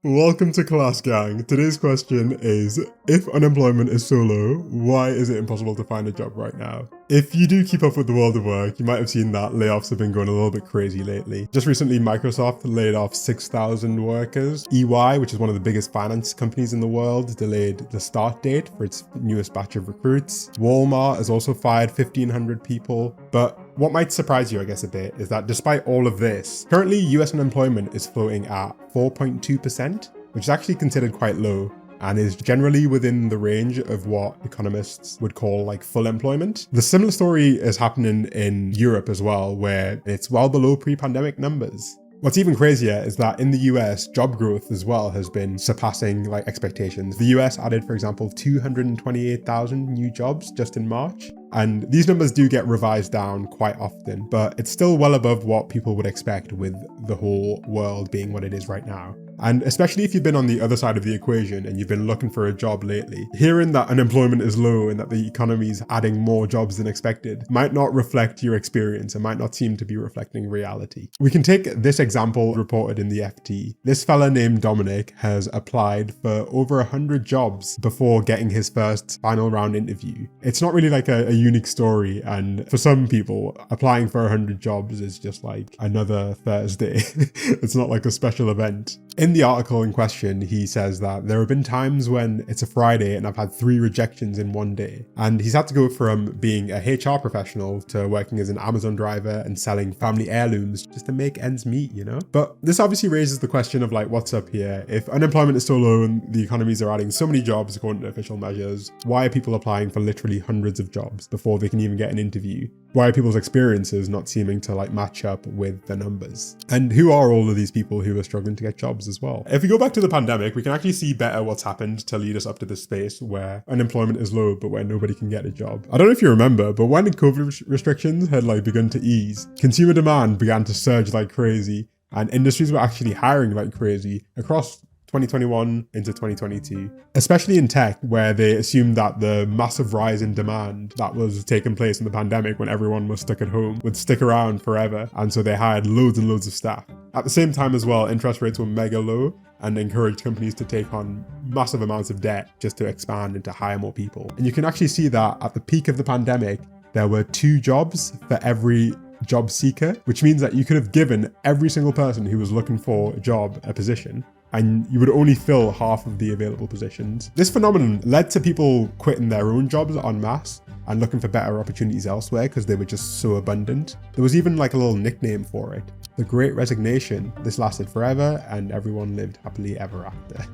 Welcome to Class Gang. Today's question is, if unemployment is so low, why is it impossible to find a job right now? If you do keep up with the world of work, you might have seen that layoffs have been going a little bit crazy lately. Just recently, Microsoft laid off 6,000 workers. EY, which is one of the biggest finance companies in the world, delayed the start date for its newest batch of recruits. Walmart has also fired 1,500 people. But what might surprise you, I guess, a bit is that despite all of this, currently US unemployment is floating at 4.2%, which is actually considered quite low and is generally within the range of what economists would call like full employment. The similar story is happening in Europe as well, where it's well below pre-pandemic numbers. What's even crazier is that in the US, job growth as well has been surpassing like expectations. The US added, for example, 228,000 new jobs just in March. And these numbers do get revised down quite often, but it's still well above what people would expect with the whole world being what it is right now. And especially if you've been on the other side of the equation and you've been looking for a job lately, hearing that unemployment is low and that the economy is adding more jobs than expected might not reflect your experience and might not seem to be reflecting reality. We can take this example reported in the FT. This fella named Dominic has applied for over 100 jobs before getting his first final round interview. It's not really like a unique story, and for some people, applying for 100 jobs is just like another Thursday. It's not like a special event. In the article in question, he says that there have been times when it's a Friday and I've had 3 rejections in one day. And he's had to go from being a HR professional to working as an Amazon driver and selling family heirlooms just to make ends meet, you know? But this obviously raises the question of like, what's up here? If unemployment is so low and the economies are adding so many jobs according to official measures, why are people applying for literally hundreds of jobs before they can even get an interview? Why are people's experiences not seeming to like match up with the numbers? And who are all of these people who are struggling to get jobs as well? If we go back to the pandemic, we can actually see better what's happened to lead us up to this space where unemployment is low, but where nobody can get a job. I don't know if you remember, but when COVID restrictions had like begun to ease, consumer demand began to surge like crazy, and industries were actually hiring like crazy across 2021 into 2022, especially in tech, where they assumed that the massive rise in demand that was taking place in the pandemic when everyone was stuck at home would stick around forever. And so they hired loads and loads of staff. At the same time as well, interest rates were mega low and encouraged companies to take on massive amounts of debt just to expand and to hire more people. And you can actually see that at the peak of the pandemic, there were 2 jobs for every job seeker, which means that you could have given every single person who was looking for a job a position, and you would only fill half of the available positions. This phenomenon led to people quitting their own jobs en masse and looking for better opportunities elsewhere because they were just so abundant. There was even like a little nickname for it, the Great Resignation. This lasted forever and everyone lived happily ever after.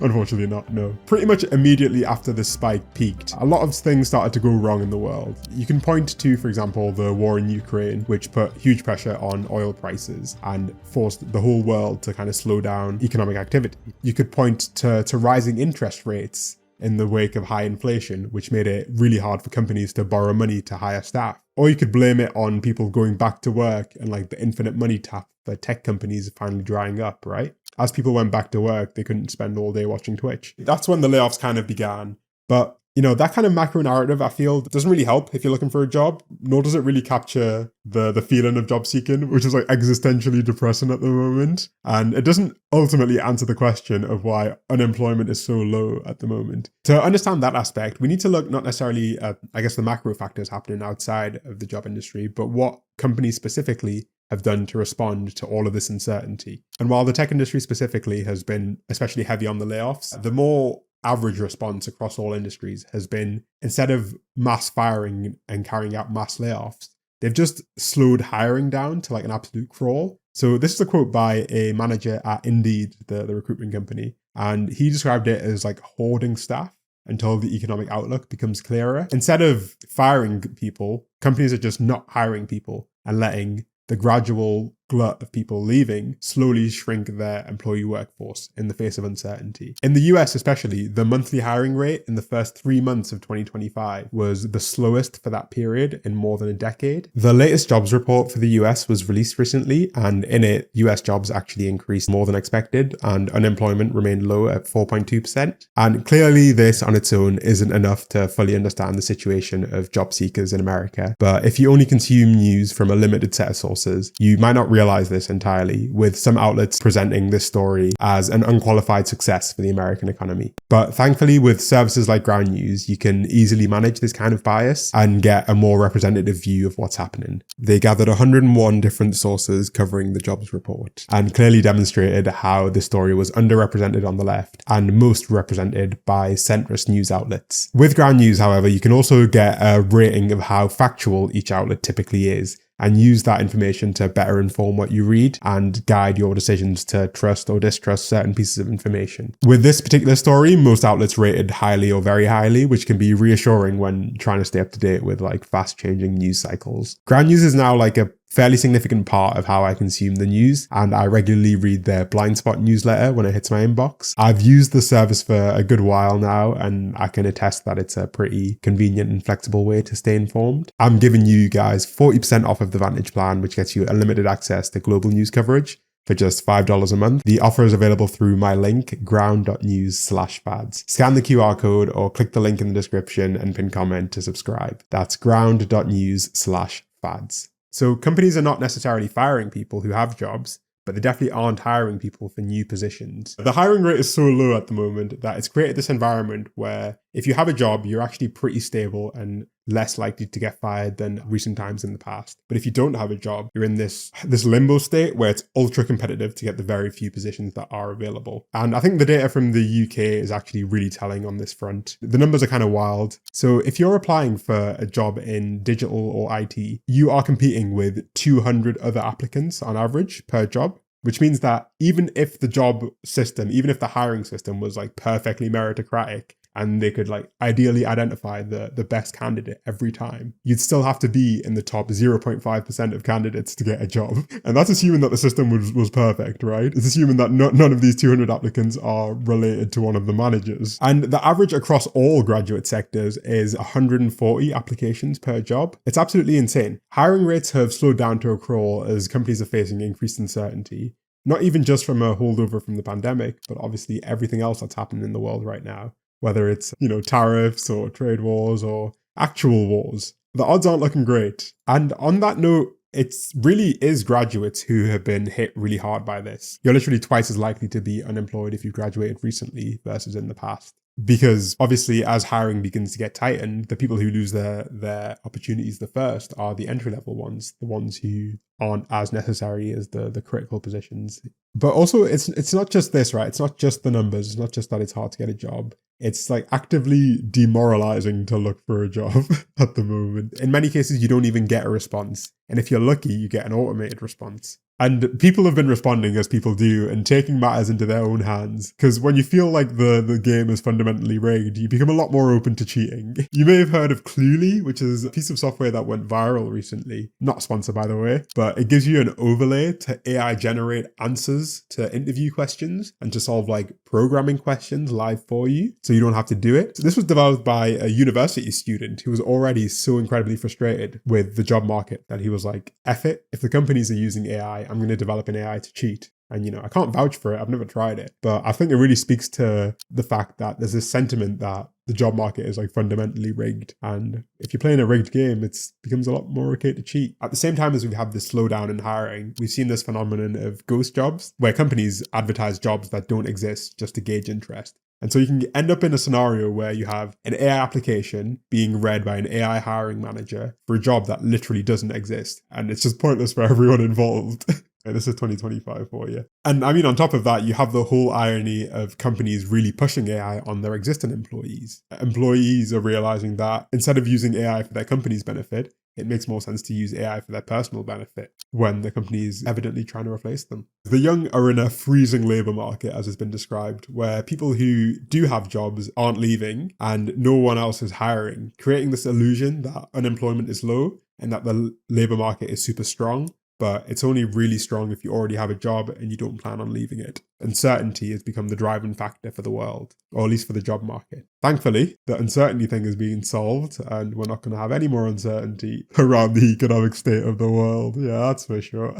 Unfortunately not, no. Pretty much immediately after the spike peaked, a lot of things started to go wrong in the world. You can point to, for example, the war in Ukraine, which put huge pressure on oil prices and forced the whole world to kind of slow down economic activity. You could point to rising interest rates in the wake of high inflation, which made it really hard for companies to borrow money to hire staff. Or you could blame it on people going back to work and like the infinite money tap for tech companies finally drying up, right? As people went back to work, they couldn't spend all day watching Twitch. That's when the layoffs kind of began. But, you know, that kind of macro narrative, I feel, doesn't really help if you're looking for a job, nor does it really capture the feeling of job seeking, which is like existentially depressing at the moment. And it doesn't ultimately answer the question of why unemployment is so low at the moment. To understand that aspect, we need to look not necessarily at, I guess, the macro factors happening outside of the job industry, but what companies specifically have done to respond to all of this uncertainty. And while the tech industry specifically has been especially heavy on the layoffs, the more average response across all industries has been, instead of mass firing and carrying out mass layoffs, they've just slowed hiring down to like an absolute crawl. So this is a quote by a manager at Indeed, the recruitment company, and he described it as like hoarding staff until the economic outlook becomes clearer. Instead of firing people, companies are just not hiring people and letting the gradual glut of people leaving slowly shrink their employee workforce in the face of uncertainty. In the US especially, the monthly hiring rate in the first 3 months of 2025 was the slowest for that period in more than a decade. The latest jobs report for the US was released recently, and in it, US jobs actually increased more than expected and unemployment remained low at 4.2%. And clearly this on its own isn't enough to fully understand the situation of job seekers in America. But if you only consume news from a limited set of sources, you might not realize this entirely, with some outlets presenting this story as an unqualified success for the American economy. But thankfully, with services like Ground News, you can easily manage this kind of bias and get a more representative view of what's happening. They gathered 101 different sources covering the jobs report and clearly demonstrated how this story was underrepresented on the left and most represented by centrist news outlets. With Ground News, however, you can also get a rating of how factual each outlet typically is, and use that information to better inform what you read and guide your decisions to trust or distrust certain pieces of information. With this particular story, most outlets rated highly or very highly, which can be reassuring when trying to stay up to date with like fast changing news cycles. Ground News is now like a fairly significant part of how I consume the news, and I regularly read their blind spot newsletter when it hits my inbox. I've used the service for a good while now, and I can attest that it's a pretty convenient and flexible way to stay informed. I'm giving you guys 40% off of the Vantage plan, which gets you unlimited access to global news coverage for just $5 a month. The offer is available through my link, ground.news/fads. Scan the QR code or click the link in the description and pin comment to subscribe. That's ground.news/fads. So companies are not necessarily firing people who have jobs, but they definitely aren't hiring people for new positions. The hiring rate is so low at the moment that it's created this environment where if you have a job, you're actually pretty stable and less likely to get fired than recent times in the past. But if you don't have a job, you're in this limbo state where it's ultra competitive to get the very few positions that are available. And I think the data from the UK is actually really telling on this front. The numbers are kind of wild. So if you're applying for a job in digital or IT, you are competing with 200 other applicants on average per job. Which means that even if the job system, even if the hiring system was like perfectly meritocratic and they could like ideally identify the best candidate every time, you'd still have to be in the top 0.5% of candidates to get a job. And that's assuming that the system was perfect, right? It's assuming that none of these 200 applicants are related to one of the managers. And the average across all graduate sectors is 140 applications per job. It's absolutely insane. Hiring rates have slowed down to a crawl as companies are facing increased uncertainty. Not even just from a holdover from the pandemic, but obviously everything else that's happening in the world right now. Whether it's, tariffs or trade wars or actual wars. The odds aren't looking great. And on that note, it really is graduates who have been hit really hard by this. You're literally twice as likely to be unemployed if you graduated recently versus in the past. Because obviously, as hiring begins to get tightened, the people who lose their opportunities the first are the entry-level ones, the ones who aren't as necessary as the critical positions. But also, it's not just this, right? It's not just the numbers. It's not just that it's hard to get a job. It's like actively demoralizing to look for a job at the moment. In many cases, you don't even get a response. And if you're lucky, you get an automated response. And people have been responding as people do and taking matters into their own hands. Because when you feel like the game is fundamentally rigged, you become a lot more open to cheating. You may have heard of Cluely, which is a piece of software that went viral recently. Not sponsored, by the way, but it gives you an overlay to AI generate answers to interview questions and to solve like programming questions live for you, so you don't have to do it. So this was developed by a university student who was already so incredibly frustrated with the job market that he was like, F it, if the companies are using AI, I'm going to develop an AI to cheat. And, I can't vouch for it. I've never tried it. But I think it really speaks to the fact that there's this sentiment that the job market is like fundamentally rigged. And if you're playing a rigged game, it becomes a lot more okay to cheat. At the same time as we have this slowdown in hiring, we've seen this phenomenon of ghost jobs, where companies advertise jobs that don't exist just to gauge interest. And so you can end up in a scenario where you have an AI application being read by an AI hiring manager for a job that literally doesn't exist. And it's just pointless for everyone involved. This is 2025 for you. And I mean, on top of that, you have the whole irony of companies really pushing AI on their existing employees. Employees are realizing that instead of using AI for their company's benefit, it makes more sense to use AI for their personal benefit when the company is evidently trying to replace them. The young are in a freezing labour market, as has been described, where people who do have jobs aren't leaving and no one else is hiring, creating this illusion that unemployment is low and that the labour market is super strong. But it's only really strong if you already have a job and you don't plan on leaving it. Uncertainty has become the driving factor for the world, or at least for the job market. Thankfully, the uncertainty thing is being solved and we're not going to have any more uncertainty around the economic state of the world. Yeah, that's for sure.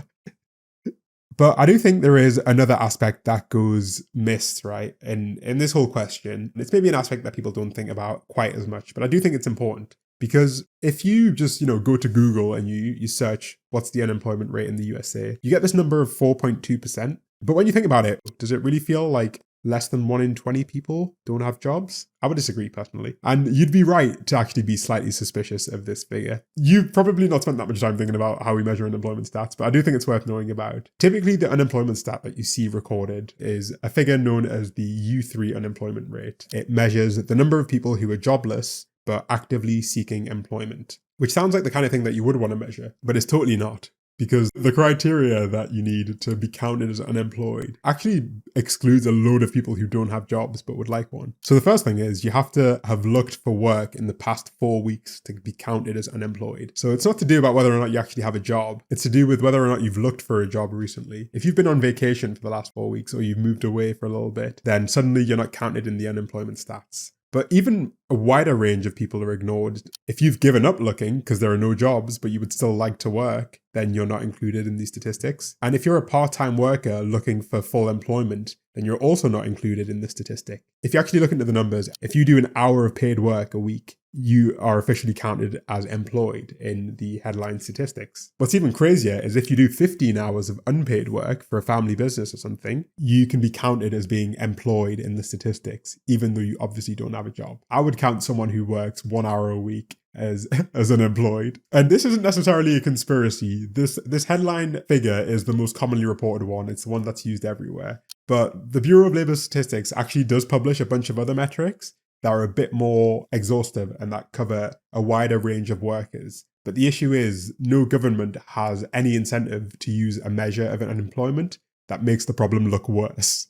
But I do think there is another aspect that goes missed, right? In this whole question. It's maybe an aspect that people don't think about quite as much, but I do think it's important. Because if you just, go to Google and you search what's the unemployment rate in the USA, you get this number of 4.2%. But when you think about it, does it really feel like less than 1 in 20 people don't have jobs? I would disagree personally. And you'd be right to actually be slightly suspicious of this figure. You've probably not spent that much time thinking about how we measure unemployment stats, but I do think it's worth knowing about. Typically, the unemployment stat that you see recorded is a figure known as the U3 unemployment rate. It measures the number of people who are jobless but actively seeking employment, which sounds like the kind of thing that you would want to measure, but it's totally not. Because the criteria that you need to be counted as unemployed actually excludes a load of people who don't have jobs but would like one. So the first thing is you have to have looked for work in the past 4 weeks to be counted as unemployed. So it's not to do about whether or not you actually have a job. It's to do with whether or not you've looked for a job recently. If you've been on vacation for the last 4 weeks or you've moved away for a little bit, then suddenly you're not counted in the unemployment stats. But even a wider range of people are ignored. If you've given up looking because there are no jobs, but you would still like to work, then you're not included in these statistics. And if you're a part-time worker looking for full employment, then you're also not included in the statistic. If you actually look into the numbers, if you do an hour of paid work a week, you are officially counted as employed in the headline statistics. What's even crazier is if you do 15 hours of unpaid work for a family business or something, you can be counted as being employed in the statistics, even though you obviously don't have a job. I would count someone who works 1 hour a week as unemployed. And this isn't necessarily a conspiracy. This headline figure is the most commonly reported one. It's the one that's used everywhere. But the Bureau of Labor Statistics actually does publish a bunch of other metrics that are a bit more exhaustive and that cover a wider range of workers. But the issue is no government has any incentive to use a measure of unemployment that makes the problem look worse.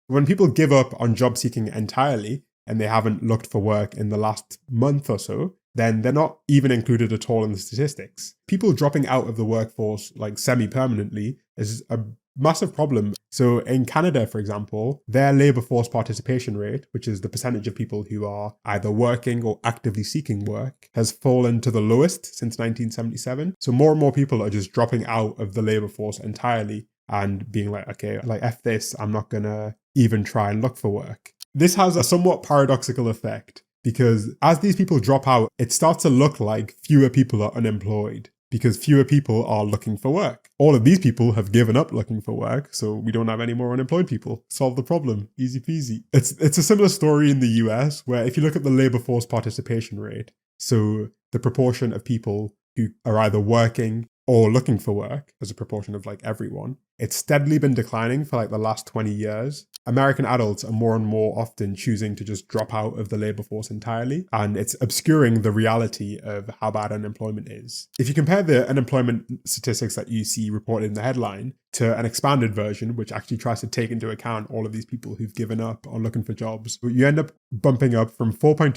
When people give up on job seeking entirely and they haven't looked for work in the last month or so, then they're not even included at all in the statistics. People dropping out of the workforce like semi-permanently is a massive problem. So in Canada, for example, their labour force participation rate, which is the percentage of people who are either working or actively seeking work, has fallen to the lowest since 1977. So more and more people are just dropping out of the labour force entirely and being like, okay, like F this, I'm not gonna even try and look for work. This has a somewhat paradoxical effect because as these people drop out, it starts to look like fewer people are unemployed because fewer people are looking for work. All of these people have given up looking for work, so we don't have any more unemployed people. Solve the problem. Easy peasy. It's a similar story in the US, where if you look at the labor force participation rate, so the proportion of people who are either working or looking for work as a proportion of like everyone, it's steadily been declining for like the last 20 years. American adults are more and more often choosing to just drop out of the labor force entirely, and it's obscuring the reality of how bad unemployment is. If you compare the unemployment statistics that you see reported in the headline to an expanded version, which actually tries to take into account all of these people who've given up on looking for jobs, you end up bumping up from 4.2%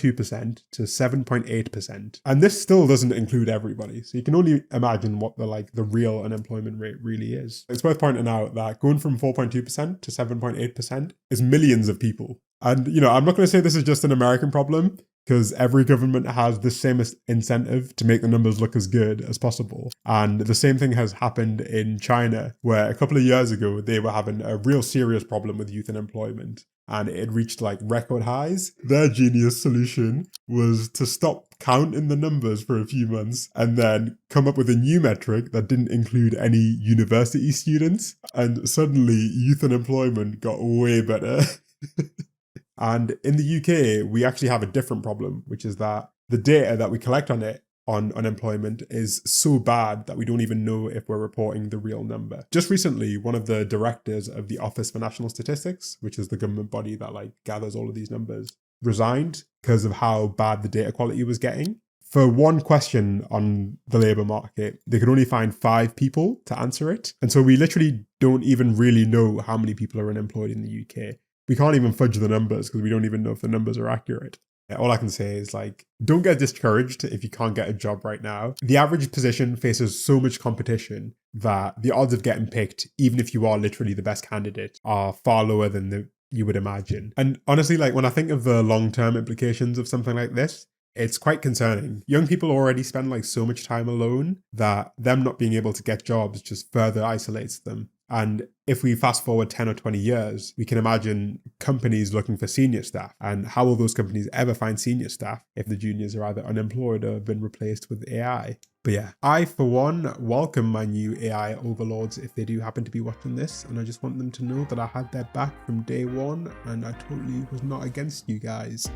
to 7.8%. And this still doesn't include everybody. So you can only imagine what the real unemployment rate really is. It's worth pointing out that going from 4.2% to 7.8% is millions of people. And, I'm not going to say this is just an American problem, because every government has the same incentive to make the numbers look as good as possible. And the same thing has happened in China, where a couple of years ago, they were having a real serious problem with youth unemployment. And it reached like record highs. Their genius solution was to stop counting the numbers for a few months and then come up with a new metric that didn't include any university students. And suddenly youth unemployment got way better. And in the UK, we actually have a different problem, which is that the data that we collect on unemployment is so bad that we don't even know if we're reporting the real number. Just recently, one of the directors of the Office for National Statistics, which is the government body that gathers all of these numbers, resigned because of how bad the data quality was getting. For one question on the labour market, they could only find 5 people to answer it. And so we literally don't even really know how many people are unemployed in the UK. We can't even fudge the numbers because we don't even know if the numbers are accurate. All I can say is don't get discouraged if you can't get a job right now. The average position faces so much competition that the odds of getting picked, even if you are literally the best candidate, are far lower than you would imagine. And honestly, when I think of the long-term implications of something like this, it's quite concerning. Young people already spend so much time alone that them not being able to get jobs just further isolates them. And if we fast forward 10 or 20 years, we can imagine companies looking for senior staff. And how will those companies ever find senior staff if the juniors are either unemployed or have been replaced with AI? But yeah, I, for one, welcome my new AI overlords if they do happen to be watching this. And I just want them to know that I had their back from day one and I totally was not against you guys.